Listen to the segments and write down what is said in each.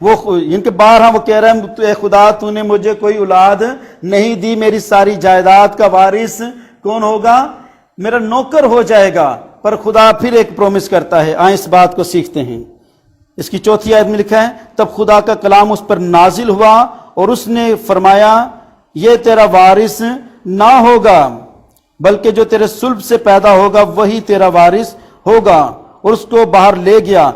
وہ ان کے 12 وہ کہہ رہے ہیں اے خدا تو نے مجھے کوئی اولاد نہیں دی، میری ساری جائیداد کا وارث کون ہوگا؟ میرا نوکر ہو جائے گا۔ پر خدا پھر ایک پرومس کرتا ہے، آئیں اس بات کو سیکھتے ہیں۔ اس کی 4 آیت میں لکھا ہے تب خدا کا کلام اس پر نازل ہوا اور اس نے فرمایا یہ تیرا وارث نہ ہوگا بلکہ جو تیرے صلب سے پیدا ہوگا وہی تیرا وارث ہوگا، اور اس کو باہر لے گیا۔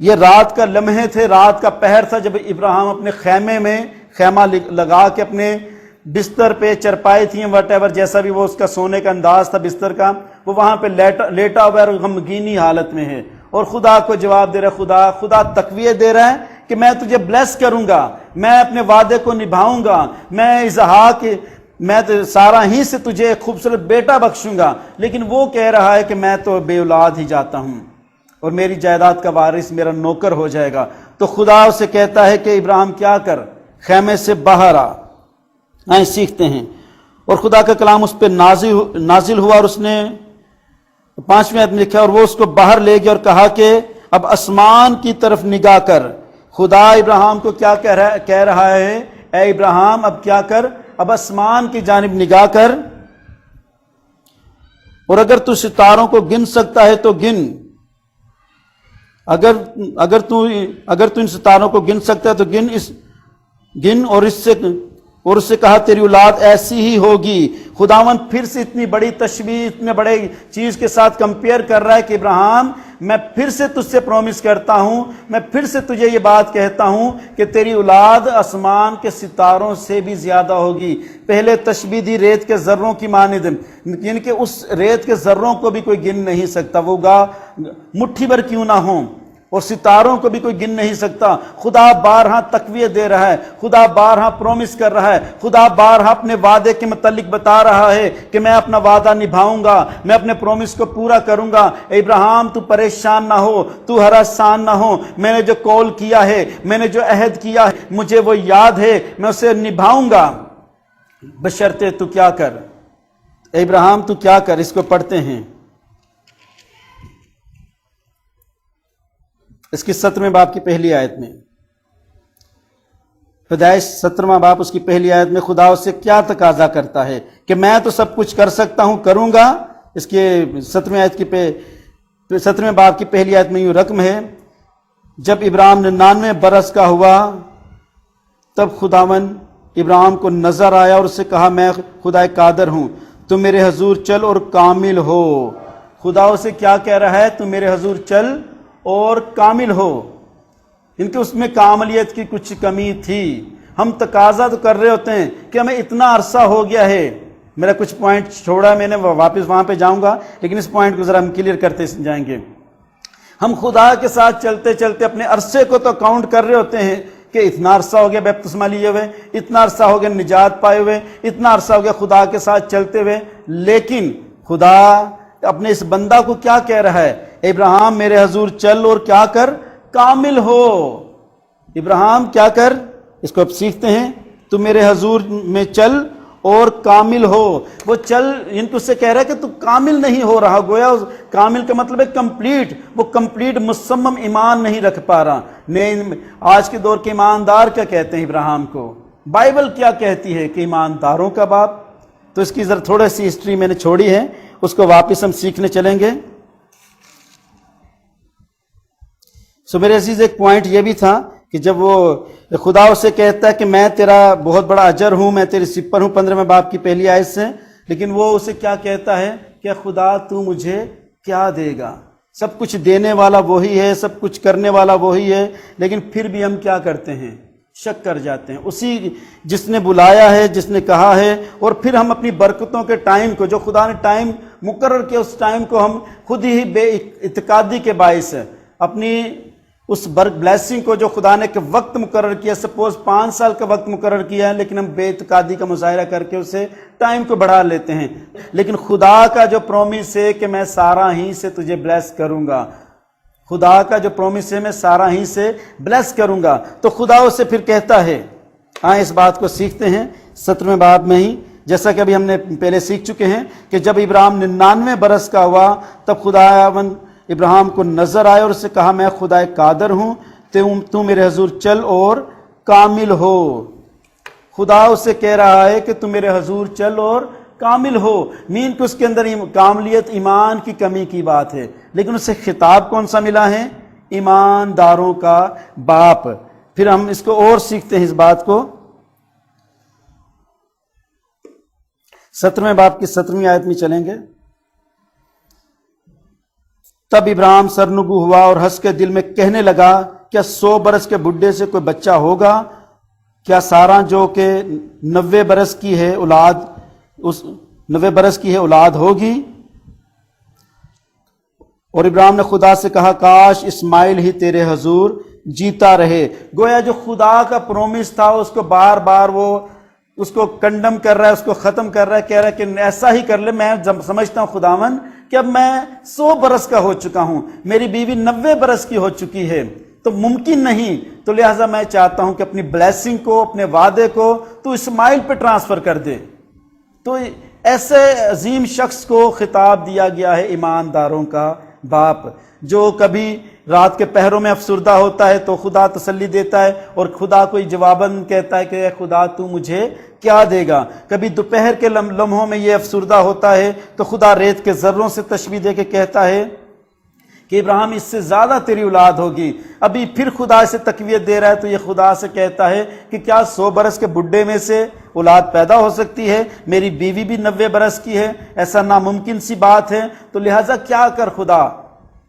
یہ رات کا لمحے تھے، رات کا پہر تھا، جب ابراہیم اپنے خیمے میں خیمہ لگا کے اپنے بستر پہ چرپائی تھی وٹ ایور جیسا بھی وہ اس کا سونے کا انداز تھا بستر کا، وہ وہاں پہ لیٹا ہوا اور غمگینی حالت میں ہے، اور خدا کو جواب دے رہا خدا تقویت دے رہا ہے کہ میں تجھے بلیس کروں گا، میں اپنے وعدے کو نبھاؤں گا، میں اسحاق میں سارا ہی سے تجھے ایک خوبصورت بیٹا بخشوں گا، لیکن وہ کہہ رہا ہے کہ میں تو بے اولاد ہی جاتا ہوں اور میری جائیداد کا وارث میرا نوکر ہو جائے گا۔ تو خدا اسے کہتا ہے کہ ابراہیم کیا کر، خیمے سے باہر آئیں سیکھتے ہیں۔ اور خدا کا کلام اس پہ نازل ہوا اور اس نے 5ویں آیت میں لکھا اور وہ اس کو باہر لے گیا اور کہا کہ اب آسمان کی طرف نگاہ کر۔ خدا ابراہیم کو کیا کہہ رہا ہے؟ اے ابراہیم اب کیا کر، اب آسمان کی جانب نگاہ کر، اور اگر تو ستاروں کو گن سکتا ہے تو گن، اگر تو ان ستاروں کو گن سکتا ہے تو گن اور اس سے کہا تیری اولاد ایسی ہی ہوگی۔ خداوند پھر سے اتنی بڑی تشبیہ، اتنے بڑے چیز کے ساتھ کمپیئر کر رہا ہے کہ ابراہیم میں پھر سے تجھ سے پرومس کرتا ہوں، میں پھر سے تجھے یہ بات کہتا ہوں کہ تیری اولاد آسمان کے ستاروں سے بھی زیادہ ہوگی۔ پہلے تشبیہ دی ریت کے ذروں کی مانند، یعنی کہ اس ریت کے ذروں کو بھی کوئی گن نہیں سکتا، وہ مٹھی بھر کیوں نہ ہوں، اور ستاروں کو بھی کوئی گن نہیں سکتا۔ خدا بارہا تقویت دے رہا ہے، خدا بارہا پرومس کر رہا ہے، خدا بارہا اپنے وعدے کے متعلق بتا رہا ہے کہ میں اپنا وعدہ نبھاؤں گا، میں اپنے پرومس کو پورا کروں گا۔ اے ابراہیم تو پریشان نہ ہو، تو ہراسان نہ ہو، میں نے جو کال کیا ہے، میں نے جو عہد کیا ہے مجھے وہ یاد ہے، میں اسے نبھاؤں گا، بشرطے تو کیا کر۔ اے ابراہیم تو کیا کر، اس کو پڑھتے ہیں اس کی 17ویں باب کی پہلی آیت میں، پیدائش 17واں باب اس کی پہلی آیت میں خدا اس سے کیا تقاضا کرتا ہے کہ میں تو سب کچھ کر سکتا ہوں، کروں گا۔ اس کے 17ویں باب کی پہلی آیت میں یوں رقم ہے جب ابراہیم 99 برس کا ہوا تب خداوند ابراہیم کو نظر آیا اور اس سے کہا میں خدا قادر ہوں، تو میرے حضور چل اور کامل ہو۔ خدا اسے کیا کہہ رہا ہے؟ تو میرے حضور چل اور کامل ہو۔ ان کے اس میں کاملیت کی کچھ کمی تھی۔ ہم تقاضا تو کر رہے ہوتے ہیں کہ ہمیں اتنا عرصہ ہو گیا ہے، میرا کچھ پوائنٹ چھوڑا ہے میں نے، واپس وہاں پہ جاؤں گا، لیکن اس پوائنٹ کو ذرا ہم کلیئر کرتے جائیں گے۔ ہم خدا کے ساتھ چلتے چلتے اپنے عرصے کو تو کاؤنٹ کر رہے ہوتے ہیں کہ اتنا عرصہ ہو گیا بپتسمہ لیے ہوئے، اتنا عرصہ ہو گیا نجات پائے ہوئے، اتنا عرصہ ہو گیا خدا کے ساتھ چلتے ہوئے، لیکن خدا اپنے اس بندہ کو کیا کہہ رہا ہے؟ ابراہیم میرے حضور چل اور کیا کر؟ کامل ہو۔ ابراہیم کیا کر؟ اس کو اب سیکھتے ہیں، تو میرے حضور میں چل اور کامل ہو۔ وہ چل ان کو سے کہہ رہا ہے کہ تو کامل نہیں ہو رہا، گویا کامل کا مطلب ہے کمپلیٹ، وہ کمپلیٹ مصمم ایمان نہیں رکھ پا رہا۔ آج کے دور کے ایماندار کیا کہتے ہیں ابراہیم کو؟ بائبل کیا کہتی ہے کہ ایمانداروں کا باپ؟ تو اس کی ذرا تھوڑی سی ہسٹری میں نے چھوڑی ہے، اس کو واپس ہم سیکھنے چلیں گے۔ میرے عزیز ایک پوائنٹ یہ بھی تھا کہ جب وہ خدا اسے کہتا ہے کہ میں تیرا بہت بڑا اجر ہوں، میں تیری سپر ہوں 15ویں باب کی پہلی آیت سے، لیکن وہ اسے کیا کہتا ہے کہ خدا تو مجھے کیا دے گا؟ سب کچھ دینے والا وہی ہے، سب کچھ کرنے والا وہی ہے، لیکن پھر بھی ہم کیا کرتے ہیں؟ شک کر جاتے ہیں اسی جس نے بلایا ہے، جس نے کہا ہے، اور پھر ہم اپنی برکتوں کے ٹائم کو، جو خدا نے ٹائم مقرر کیا، اس ٹائم کو ہم خود ہی بے اعتقادی کے باعث اپنی اس بلیسنگ کو جو خدا نے کہ وقت مقرر کیا، سپوز 5 سال کا وقت مقرر کیا ہے، لیکن ہم بے اعتقادی کا مظاہرہ کر کے اسے ٹائم کو بڑھا لیتے ہیں۔ لیکن خدا کا جو پرومس ہے کہ میں سارا ہی سے تجھے بلیس کروں گا، خدا کا جو پرومس ہے میں سارا ہی سے بلیس کروں گا، تو خدا اسے پھر کہتا ہے، اس بات کو سیکھتے ہیں 17ویں باب میں ہی، جیسا کہ ابھی ہم نے پہلے سیکھ چکے ہیں کہ جب ابراہیم 99 برس کا ہوا تب خداوند ابراہیم کو نظر آئے اور اس سے کہا میں خدا قادر ہوں، تو میرے حضور چل اور کامل ہو. خدا اسے کہہ رہا ہے کہ تم میرے حضور چل اور کامل ہو. مین کہ اس کے اندر کاملیت ایمان کی کمی کی بات ہے، لیکن اسے خطاب کون سا ملا ہے؟ ایمانداروں کا باپ. پھر ہم اس کو اور سیکھتے ہیں اس بات کو. 17ویں باب کی 17ویں آیت میں چلیں گے. تب ابراہیم سرنگو ہوا اور ہنس کے دل میں کہنے لگا، کیا 100 برس کے بڈھے سے کوئی بچہ ہوگا؟ کیا سارا جو کہ 90 برس کی ہے اولاد ہوگی؟ اور ابراہیم نے خدا سے کہا، کاش اسماعیل ہی تیرے حضور جیتا رہے. گویا جو خدا کا پرومس تھا اس کو بار بار وہ اس کو کنڈم کر رہا ہے، اس کو ختم کر رہا ہے، کہہ رہا ہے کہ ایسا ہی کر لے. میں سمجھتا ہوں خداون کہ اب میں 100 برس کا ہو چکا ہوں، میری بیوی 90 برس کی ہو چکی ہے، تو ممکن نہیں. تو لہٰذا میں چاہتا ہوں کہ اپنی بلیسنگ کو، اپنے وعدے کو تو اسماعیل پہ ٹرانسفر کر دے. تو ایسے عظیم شخص کو خطاب دیا گیا ہے ایمانداروں کا باپ، جو کبھی رات کے پہروں میں افسردہ ہوتا ہے تو خدا تسلی دیتا ہے اور خدا کوئی جواباً کہتا ہے کہ اے خدا تو مجھے کیا دے گا. کبھی دوپہر کے لمحوں میں یہ افسردہ ہوتا ہے تو خدا ریت کے ذروں سے تشبیہ دے کے کہتا ہے کہ ابراہیم اس سے زیادہ تیری اولاد ہوگی. ابھی پھر خدا اسے تقویت دے رہا ہے تو یہ خدا سے کہتا ہے کہ کیا 100 برس کے بڈھے میں سے اولاد پیدا ہو سکتی ہے؟ میری بیوی بھی 90 برس کی ہے، ایسا ناممکن سی بات ہے. تو لہٰذا کیا کر خدا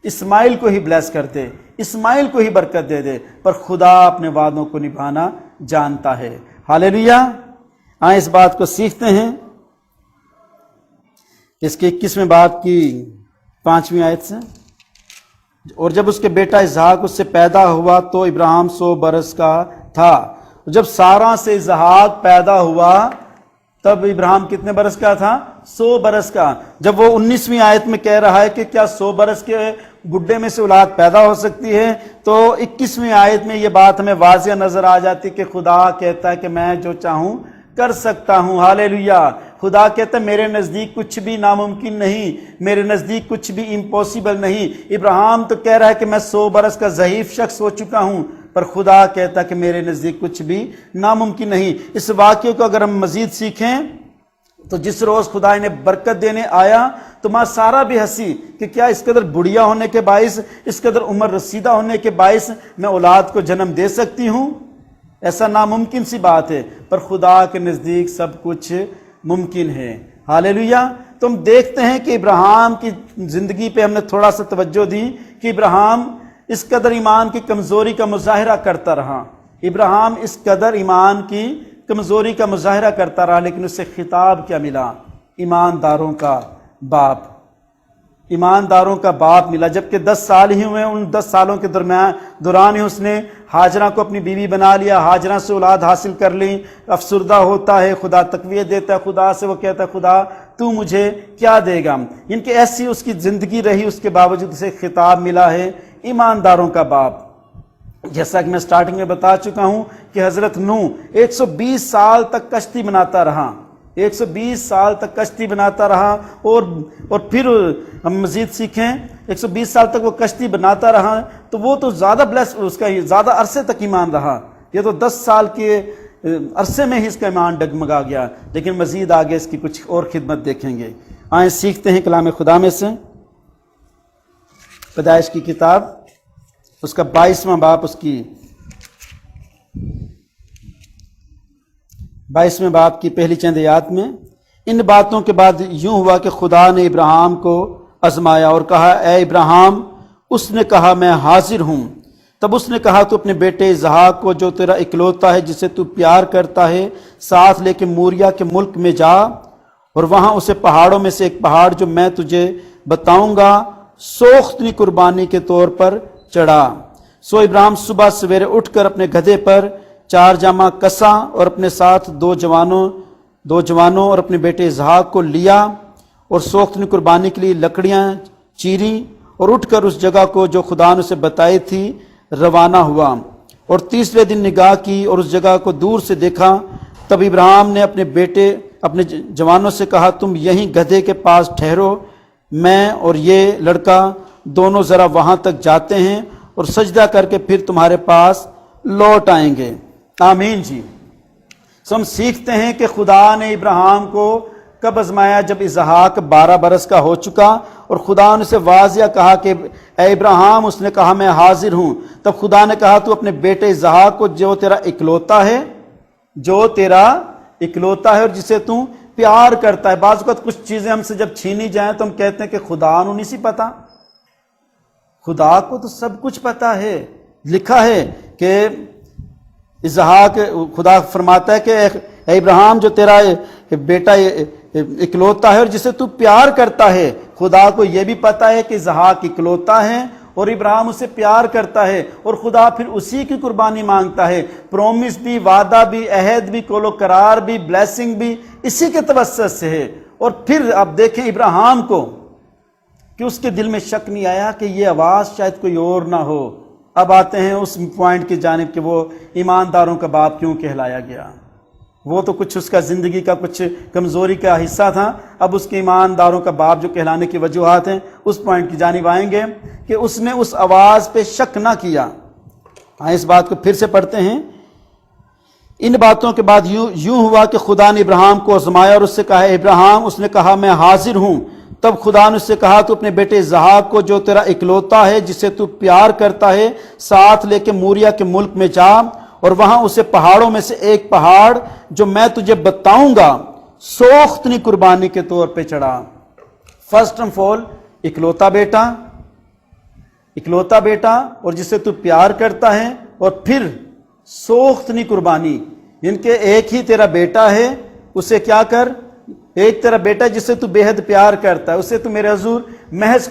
اسماعیل کو ہی بلیس کر دے، اسماعیل کو ہی برکت دے دے. پر خدا اپنے وعدوں کو نبھانا جانتا ہے. ہاللیلویا. آئیں اس بات کو سیکھتے ہیں اس کے 21ویں باب کی 5ویں آیت سے. اور جب اس کے بیٹا اسحاق اس سے پیدا ہوا تو ابراہیم 100 برس کا تھا. جب سارا سے اسحاق پیدا ہوا تب ابراہیم کتنے برس کا تھا؟ 100 برس کا. جب وہ 19ویں آیت میں کہہ رہا ہے کہ کیا 100 برس کے بڈھے میں سے اولاد پیدا ہو سکتی ہے، تو 21ویں آیت میں یہ بات ہمیں واضح نظر آ جاتی کہ خدا کہتا ہے کہ میں جو چاہوں کر سکتا ہوں. ہاللیلویا. خدا کہتا ہے میرے نزدیک کچھ بھی ناممکن نہیں، میرے نزدیک کچھ بھی امپاسبل نہیں. ابراہیم تو کہہ رہا ہے کہ میں 100 برس کا ضعیف شخص ہو چکا ہوں، پر خدا کہتا ہے کہ میرے نزدیک کچھ بھی ناممکن نہیں. اس واقعے کو اگر ہم مزید سیکھیں تو جس روز خدا انہیں برکت دینے آیا تو ماں سارا بھی ہنسی کہ کیا اس قدر بڑھیا ہونے کے باعث، اس قدر عمر رسیدہ ہونے کے باعث میں اولاد کو جنم دے سکتی ہوں؟ ایسا ناممکن سی بات ہے، پر خدا کے نزدیک سب کچھ ممکن ہے. ہاللیلویا. تو ہم دیکھتے ہیں کہ ابراہیم کی زندگی پہ ہم نے تھوڑا سا توجہ دی کہ ابراہیم اس قدر ایمان کی کمزوری کا مظاہرہ کرتا رہا. ابراہیم اس قدر ایمان کی کمزوری کا مظاہرہ کرتا رہا، لیکن اسے خطاب کیا ملا؟ ایمانداروں کا باپ. ایمانداروں کا باپ ملا. جبکہ 10 سال ہی ہوئے، ان 10 سالوں کے دوران ہی اس نے ہاجرہ کو اپنی بیوی بنا لیا، ہاجرہ سے اولاد حاصل کر لی. افسردہ ہوتا ہے، خدا تقویت دیتا ہے، خدا سے وہ کہتا ہے خدا تو مجھے کیا دے گا. ان کی ایسی اس کی زندگی رہی، اس کے باوجود اسے خطاب ملا ہے ایمانداروں کا باپ. جیسا کہ میں سٹارٹنگ میں بتا چکا ہوں کہ حضرت نوح 120 سال تک کشتی بناتا رہا، 120 سال تک کشتی بناتا رہا. اور پھر ہم مزید سیکھیں 120 سال تک وہ کشتی بناتا رہا تو وہ تو زیادہ اس کا زیادہ عرصے تک ایمان رہا. یہ تو 10 سال کے عرصے میں ہی اس کا ایمان ڈگمگا گیا. لیکن مزید آگے اس کی کچھ اور خدمت دیکھیں گے. آئیں سیکھتے ہیں کلام خدا میں سے پیدائش کی کتاب اس کا 22واں باب، اس کی 22ویں باب کی پہلی چند آیات میں. ان باتوں کے بعد یوں ہوا کہ خدا نے ابراہیم کو آزمایا اور کہا اے ابراہیم. اس نے کہا میں حاضر ہوں. تب اس نے کہا تو اپنے بیٹے اسحاق کو جو تیرا اکلوتا ہے جسے تو پیار کرتا ہے ساتھ لے کے موریا کے ملک میں جا اور وہاں اسے پہاڑوں میں سے ایک پہاڑ جو میں تجھے بتاؤں گا سوختنی قربانی کے طور پر چڑھا. سو ابراہیم صبح سویرے اٹھ کر اپنے گدھے پر 4 جامہ کسا اور اپنے ساتھ دو جوانوں اور اپنے بیٹے اسحاق کو لیا اور سوختنی قربانی کے لیے لکڑیاں چیری اور اٹھ کر اس جگہ کو جو خدا نے اسے بتائی تھی روانہ ہوا. اور 30ویں دن نگاہ کی اور اس جگہ کو دور سے دیکھا. تب ابراہیم نے اپنے جوانوں سے کہا تم یہیں گدھے کے پاس ٹھہرو، میں اور یہ لڑکا دونوں ذرا وہاں تک جاتے ہیں اور سجدہ کر کے پھر تمہارے پاس لوٹ آئیں گے۔ آمین جی۔ سو ہم سیکھتے ہیں کہ خدا نے ابراہیم کو کب آزمایا؟ جب اسحاق 12 برس کا ہو چکا اور خدا نے اسے واضح کہا کہ اے ابراہیم، اس نے کہا میں حاضر ہوں۔ تب خدا نے کہا تو اپنے بیٹے اسحاق کو جو تیرا اکلوتا ہے اور جسے تو پیار کرتا ہے۔ بعض اوقات کچھ چیزیں ہم سے جب چھینی جائیں تو ہم کہتے ہیں کہ خدا کو نہیں سی پتا۔ خدا کو تو سب کچھ پتا ہے۔ لکھا ہے کہ اسحاق، خدا فرماتا ہے کہ اے ابراہیم جو تیرا بیٹا اکلوتا ہے اور جسے تو پیار کرتا ہے۔ خدا کو یہ بھی پتا ہے کہ اسحاق اکلوتا ہے اور ابراہیم اسے پیار کرتا ہے، اور خدا پھر اسی کی قربانی مانگتا ہے۔ پرومس بھی، وعدہ بھی، عہد بھی، قول و قرار بھی، بلیسنگ بھی اسی کے توسط سے ہے۔ اور پھر آپ دیکھیں ابراہیم کو کہ اس کے دل میں شک نہیں آیا کہ یہ آواز شاید کوئی اور نہ ہو۔ اب آتے ہیں اس پوائنٹ کی جانب کہ وہ ایمانداروں کا باپ کیوں کہلایا گیا۔ وہ تو کچھ اس کا زندگی کا کچھ کمزوری کا حصہ تھا، اب اس کے ایمانداروں کا باپ جو کہلانے کی وجوہات ہیں، اس پوائنٹ کی جانب آئیں گے کہ اس نے اس آواز پہ شک نہ کیا۔ اس بات کو پھر سے پڑھتے ہیں۔ ان باتوں کے بعد یوں ہوا کہ خدا نے ابراہیم کو آزمایا اور اس سے کہا ابراہیم، اس نے کہا میں حاضر ہوں۔ تب خدا نے اس سے کہا تو اپنے بیٹے اسحاق کو جو تیرا اکلوتا ہے جسے تو پیار کرتا ہے ساتھ لے کے موریا کے ملک میں جا، اور وہاں اسے پہاڑوں میں سے ایک پہاڑ جو میں تجھے بتاؤں گا سوختنی قربانی کے طور پہ چڑھا۔ فرسٹ آف آل اکلوتا بیٹا اور جسے تو پیار کرتا ہے، اور پھر سوختنی قربانی، ان کے ایک ہی تیرا بیٹا ہے، اسے کیا کر، ایک تیرا بیٹا جسے تو بے حد پیار کرتا ہے، اسے تو میرے حضور محض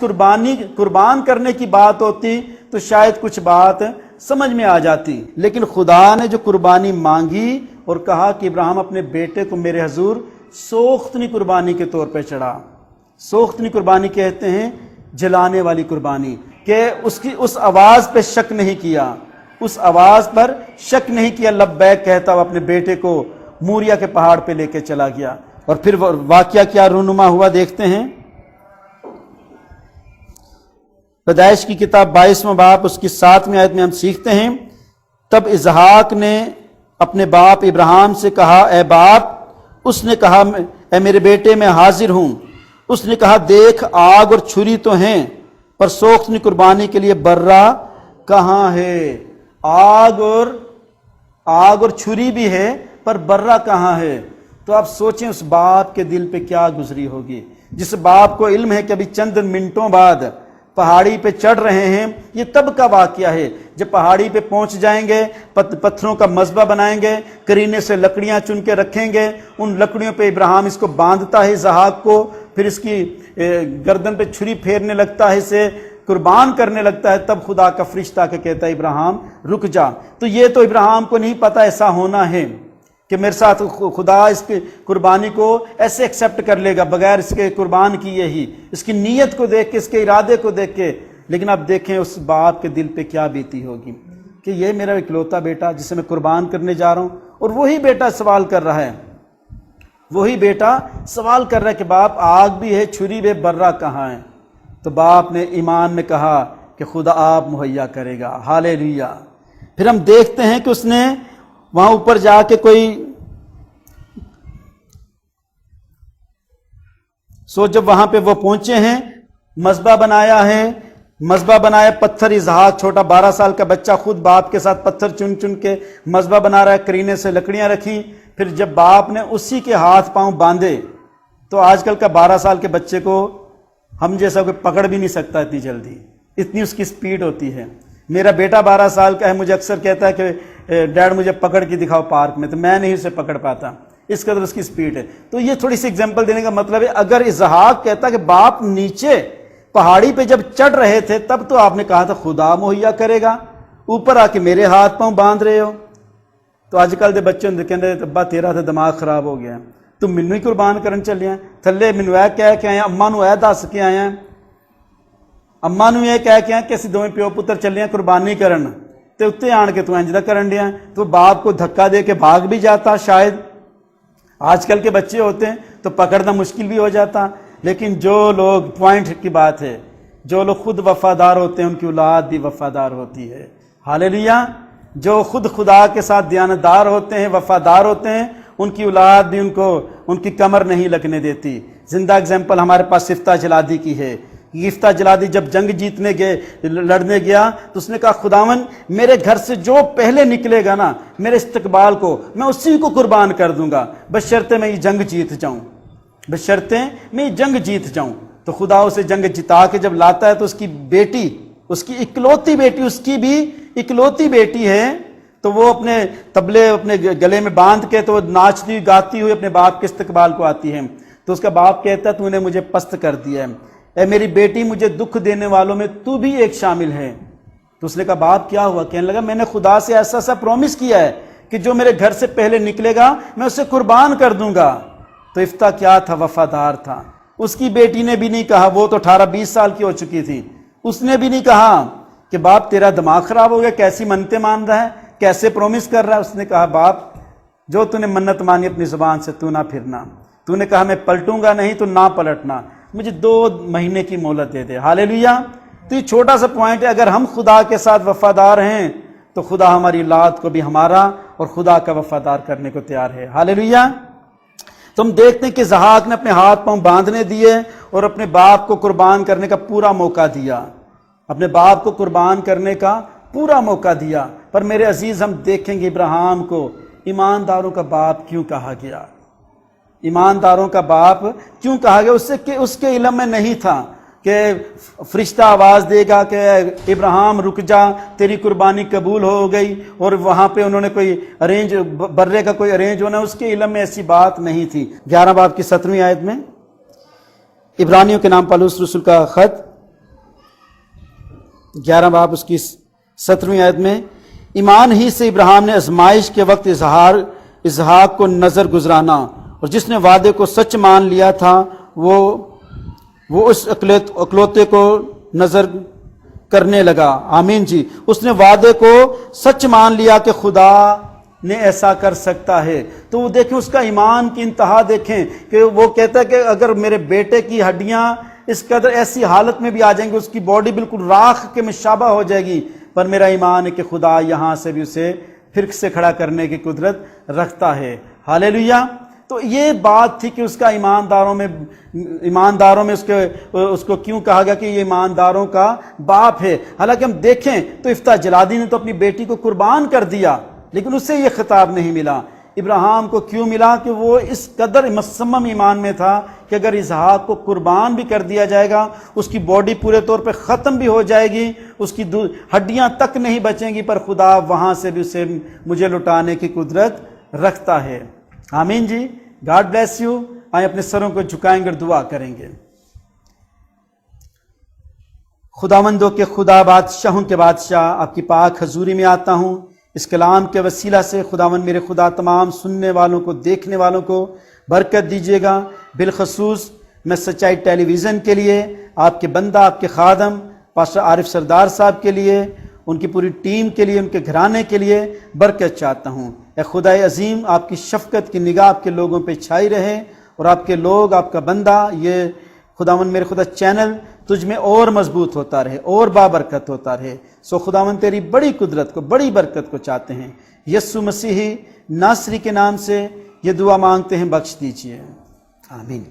قربان کرنے کی بات ہوتی تو شاید کچھ بات سمجھ میں آ جاتی، لیکن خدا نے جو قربانی مانگی اور کہا کہ ابراہیم اپنے بیٹے کو میرے حضور سوختنی قربانی کے طور پہ چڑھا۔ سوختنی قربانی کہتے ہیں جلانے والی قربانی، کہ اس آواز پہ شک نہیں کیا، اس آواز پر شک نہیں کیا، لبیک کہتا وہ اپنے بیٹے کو موریا کے پہاڑ پہ لے کے چلا گیا۔ اور پھر واقعہ کیا رونما ہوا دیکھتے ہیں۔ پیدائش کی کتاب 22واں باب اس کی 7ویں آیت میں ہم سیکھتے ہیں، تب اسحاق نے اپنے باپ ابراہیم سے کہا اے باپ، اس نے کہا اے میرے بیٹے میں حاضر ہوں۔ اس نے کہا دیکھ آگ اور چھری تو ہیں، پر سوختنی قربانی کے لیے برا کہاں ہے؟ آگ اور چھری بھی ہے پر برا کہاں ہے؟ تو آپ سوچیں اس باپ کے دل پہ کیا گزری ہوگی، جس باپ کو علم ہے کہ ابھی چند منٹوں بعد پہاڑی پہ چڑھ رہے ہیں۔ یہ تب کا واقعہ ہے جب پہاڑی پہ پہنچ جائیں گے، پتھروں کا مذبح بنائیں گے، کرینے سے لکڑیاں چن کے رکھیں گے، ان لکڑیوں پہ ابراہیم اس کو باندھتا ہے اسحاق کو، پھر اس کی گردن پہ چھری پھیرنے لگتا ہے، اسے قربان کرنے لگتا ہے۔ تب خدا کا فرشتہ کے کہتا ہے ابراہیم رک جا۔ تو یہ تو ابراہیم کو نہیں پتا ایسا ہونا ہے کہ میرے ساتھ خدا اس کی قربانی کو ایسے ایکسیپٹ کر لے گا بغیر اس کے قربان کیے ہی، اس کی نیت کو دیکھ کے، اس کے ارادے کو دیکھ کے۔ لیکن اب دیکھیں اس باپ کے دل پہ کیا بیتی ہوگی کہ یہ میرا اکلوتا بیٹا جسے میں قربان کرنے جا رہا ہوں، اور وہی بیٹا سوال کر رہا ہے کہ باپ آگ بھی ہے، چھری بھی، برا کہاں ہے؟ تو باپ نے ایمان میں کہا کہ خدا آپ مہیا کرے گا۔ ہالےلویا۔ پھر ہم دیکھتے ہیں کہ اس نے وہاں اوپر جا کے جب وہاں پہ وہ پہنچے ہیں، مذبح بنایا، پتھر اسحاق چھوٹا 12 سال کا بچہ خود باپ کے ساتھ پتھر چن کے مذبح بنا رہا ہے، کرینے سے لکڑیاں رکھی۔ پھر جب باپ نے اسی کے ہاتھ پاؤں باندھے، تو آج کل کا 12 سال کے بچے کو ہم جیسا کوئی پکڑ بھی نہیں سکتا اتنی جلدی، اتنی اس کی سپیڈ ہوتی ہے۔ میرا بیٹا 12 سال کا ہے، مجھے اکثر کہتا ہے کہ ڈیڈ مجھے پکڑ کے دکھاؤ پارک میں، تو میں نہیں اسے پکڑ پاتا، اس قدر اس کی سپیڈ ہے۔ تو یہ تھوڑی سی ایگزامپل دینے کا مطلب ہے، اگر اسحاق کہتا کہ باپ نیچے پہاڑی پہ جب چڑھ رہے تھے تب تو آپ نے کہا تھا خدا مہیا کرے گا، اوپر آ کے میرے ہاتھ پاؤں باندھ رہے ہو۔ تو اج کل دے بچے کہندے ابا تیرا تو دماغ خراب ہو گیا، تم مینوں ہی قربان کرن چلے ہیں، تھلے مینوں اے کہہ کے آیا، اماں نوں اے دس کے آیا، اماں نوں یہ کہہ کے آیا کہ اسی دوویں پیو پتر چلے ہیں قربانی کرن، تے اتنے آن کے تو انج دا کرن دیا۔ تو باپ کو دھکا دے کے بھاگ بھی جاتا شاید، آج کل کے بچے ہوتے ہیں تو پکڑنا مشکل بھی ہو جاتا۔ لیکن جو لوگ، پوائنٹ کی بات ہے جو لوگ خود وفادار ہوتے ہیں ان کی اولاد بھی وفادار ہوتی ہے۔ ہاللیلویا۔ جو خود خدا کے ساتھ دیانتدار ہوتے ہیں، وفادار ہوتے ہیں، ان کی اولاد بھی ان کی کمر نہیں لگنے دیتی۔ زندہ اگزامپل ہمارے پاس یفتح جلادی کی ہے۔ یفتح جلادی جب جنگ جیتنے لڑنے گیا تو اس نے کہا خداوند میرے گھر سے جو پہلے نکلے گا نا میرے استقبال کو، میں اسی کو قربان کر دوں گا، بشرطے میں یہ جنگ جیت جاؤں، بشرطے میں یہ جنگ جیت جاؤں۔ تو خدا اسے جنگ جتا کے جب لاتا ہے تو اس کی بیٹی، اس کی اکلوتی بیٹی، اس کی بھی اکلوتی بیٹی ہے، تو وہ اپنے تبلے اپنے گلے میں باندھ کے تو وہ ناچتی ہوئی گاتی ہوئی اپنے باپ کے استقبال کو آتی ہے۔ تو اس کا باپ کہتا ہے تو نے مجھے پست کر دیا ہے، اے میری بیٹی مجھے دکھ دینے والوں میں تو بھی ایک شامل ہے۔ تو اس نے کہا باپ کیا ہوا؟ کہنے لگا میں نے خدا سے ایسا سا پرومس کیا ہے کہ جو میرے گھر سے پہلے نکلے گا میں اسے قربان کر دوں گا۔ تو یفتح کیا تھا؟ وفادار تھا۔ اس کی بیٹی نے بھی نہیں کہا، وہ تو 18-20 سال کی ہو چکی تھی، اس نے بھی نہیں کہا کہ باپ تیرا دماغ خراب ہو گیا، کیسی منتیں مان رہا ہے، کیسے پرومس کر رہا ہے۔ اس نے کہا باپ جو تو نے منت مانی اپنی زبان سے تو نہ پھرنا، تو نے کہا میں پلٹوں گا نہیں تو نہ پلٹنا، مجھے 2 مہینے کی مہلت دے دے۔ ہاللیلویا۔ تو یہ چھوٹا سا پوائنٹ ہے، اگر ہم خدا کے ساتھ وفادار ہیں تو خدا ہماری اولاد کو بھی ہمارا اور خدا کا وفادار کرنے کو تیار ہے۔ ہاللیلویا۔ تو ہم دیکھتے ہیں کہ اسحاق نے اپنے ہاتھ پاؤں باندھنے دیے اور اپنے باپ کو قربان کرنے کا پورا موقع دیا، اپنے باپ کو قربان کرنے کا پورا موقع دیا۔ پر میرے عزیز ہم دیکھیں گے ابراہیم کو ایمانداروں کا باپ کیوں کہا گیا؟ ایمانداروں کا باپ کیوں کہا گیا؟ اس کے علم میں نہیں تھا کہ فرشتہ آواز دے گا کہ ابراہیم رک جا، تیری قربانی قبول ہو گئی، اور وہاں پہ انہوں نے کوئی برے کا کوئی ارینج ہونا، اس کے علم میں ایسی بات نہیں تھی۔ 11 باب کی 17ویں آیت میں، عبرانیوں کے نام پالوس رسول کا خط 11 باب اس کی 17ویں آیت میں، ایمان ہی سے ابراہیم نے آزمائش کے وقت اسحاق کو نظر گزرانا، اور جس نے وعدے کو سچ مان لیا تھا وہ اس اکلوتے کو نظر کرنے لگا۔ آمین جی۔ اس نے وعدے کو سچ مان لیا کہ خدا نے ایسا کر سکتا ہے۔ تو وہ دیکھیں اس کا ایمان کی انتہا دیکھیں کہ وہ کہتا ہے کہ اگر میرے بیٹے کی ہڈیاں اس قدر ایسی حالت میں بھی آ جائیں گی، اس کی باڈی بالکل راکھ کے مشابہ ہو جائے گی، پر میرا ایمان ہے کہ خدا یہاں سے بھی اسے پھر سے کھڑا کرنے کی قدرت رکھتا ہے۔ ہاللیلویا۔ تو یہ بات تھی کہ اس کا ایمانداروں میں اس کو کیوں کہا گیا کہ یہ ایمانداروں کا باپ ہے۔ حالانکہ ہم دیکھیں تو یفتح جلادی نے تو اپنی بیٹی کو قربان کر دیا، لیکن اسے یہ خطاب نہیں ملا۔ ابراہیم کو کیوں ملا؟ کہ وہ اس قدر مصمم ایمان میں تھا کہ اگر اسحاق کو قربان بھی کر دیا جائے گا، اس کی باڈی پورے طور پہ ختم بھی ہو جائے گی، اس کی ہڈیاں تک نہیں بچیں گی، پر خدا وہاں سے بھی اسے مجھے لٹانے کی قدرت رکھتا ہے۔ آمین جی۔ God bless you. آئیں اپنے سروں کو جھکائیں گے اور دعا کریں گے۔ خداوندوں کے خدا، بادشاہوں کے بادشاہ، آپ کی پاک حضوری میں آتا ہوں، اس کلام کے وسیلہ سے خداوند میرے خدا تمام سننے والوں کو، دیکھنے والوں کو برکت دیجیے گا۔ بالخصوص میں سچائی ٹیلی ویژن کے لیے، آپ کے بندہ، آپ کے خادم پاسٹر عارف سردار صاحب کے لیے، ان کی پوری ٹیم کے لیے، ان کے گھرانے کے لیے برکت چاہتا ہوں۔ اے خدائے عظیم، آپ کی شفقت کی نگاہ آپ کے لوگوں پہ چھائی رہے، اور آپ کے لوگ، آپ کا بندہ، یہ خداوند میرے خدا چینل تجھ میں اور مضبوط ہوتا رہے اور بابرکت ہوتا رہے۔ سو خداوند تیری بڑی قدرت کو، بڑی برکت کو چاہتے ہیں۔ یسوع مسیحی ناصری کے نام سے یہ دعا مانگتے ہیں، بخش دیجیے۔ آمین۔